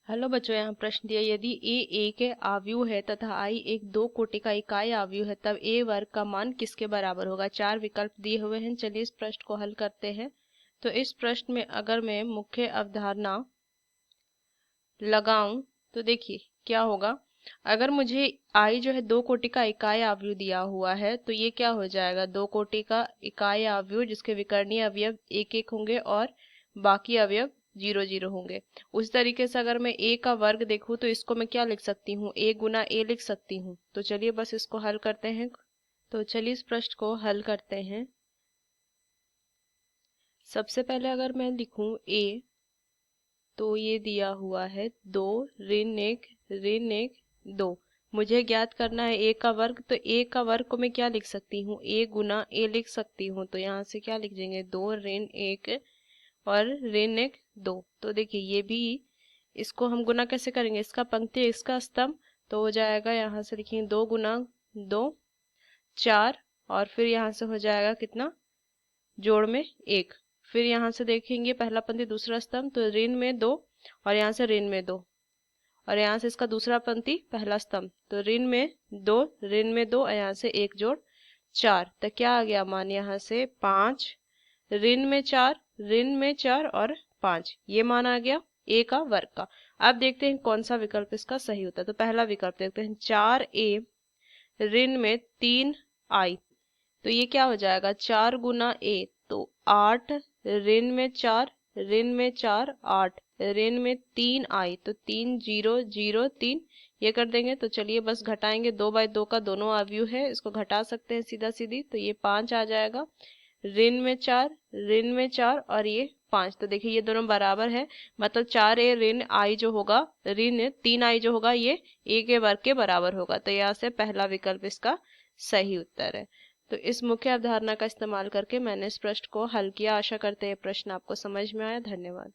Hello बच्चों, यहाँ प्रश्न दिया यदि ए एक आव्यूह है तथा आई एक दो कोटि का इकाई आव्यूह है तब ए वर्ग का मान किसके बराबर होगा। चार विकल्प दिए हुए हैं। चलिए इस प्रश्न को हल करते हैं। तो इस प्रश्न में अगर मैं मुख्य अवधारणा लगाऊं तो देखिए क्या होगा। अगर मुझे आई जो है दो कोटि का इकाई आव्यूह दिया हुआ है तो ये क्या हो जाएगा, दो कोटि का इकाई आव्यूह जिसके विकर्णीय अवयव एक एक होंगे और बाकी अवयव जीरो जीरो होंगे। उस तरीके से अगर मैं ए का वर्ग देखूं तो इसको मैं क्या लिख सकती हूँ, ए गुना ए लिख सकती हूँ। तो चलिए बस इसको हल करते हैं। तो चलिए इस प्रश्न को हल करते हैं। सबसे पहले अगर मैं लिखूं ए, तो ये दिया हुआ है दो ऋण एक दो। मुझे ज्ञात करना है ए का वर्ग। तो ए का वर्ग को मैं क्या लिख सकती हूँ, ए गुना ए लिख सकती हूँ। तो यहाँ से क्या लिख देंगे, दो ऋण एक और ऋण एक दो। तो देखिए ये भी, इसको हम गुना कैसे करेंगे, इसका पंक्ति इसका स्तंभ। तो हो जाएगा यहाँ से लिखेंगे दो गुना दो चार, और फिर यहाँ से हो जाएगा कितना, जोड़ में एक। फिर यहाँ से देखेंगे पहला पंक्ति दूसरा स्तंभ, तो ऋण में दो और यहाँ से ऋण में दो, और यहाँ से इसका दूसरा पंक्ति पहला स्तंभ, तो ऋण में दो और यहाँ से एक जोड़ चार। तो क्या आ गया मान, यहाँ से पाँच, ऋण में चार और पाँच, ये मान आ गया ए का वर्ग का। अब देखते हैं कौन सा विकल्प इसका सही होता है। तो पहला विकल्प देखते हैं, चार ए ऋण में तीन आई। तो ये क्या हो जाएगा, चार गुना ए तो आठ, ऋण में चार आठ, ऋण में तीन आई तो तीन जीरो जीरो तीन, ये कर देंगे। तो चलिए बस घटाएंगे, दो बाई दो का दोनों आव्यूह है, इसको घटा सकते हैं सीधा सीधी। तो ये पांच आ जाएगा, ऋण में चार और ये पांच। तो देखिए ये दोनों बराबर है, मतलब चार ए ऋण आई जो होगा, ऋण तीन आई जो होगा, ये ए के वर्ग के बराबर होगा। तो यहाँ से पहला विकल्प इसका सही उत्तर है। तो इस मुख्य अवधारणा का इस्तेमाल करके मैंने इस प्रश्न को हल किया। आशा करते हैं प्रश्न आपको समझ में आया। धन्यवाद।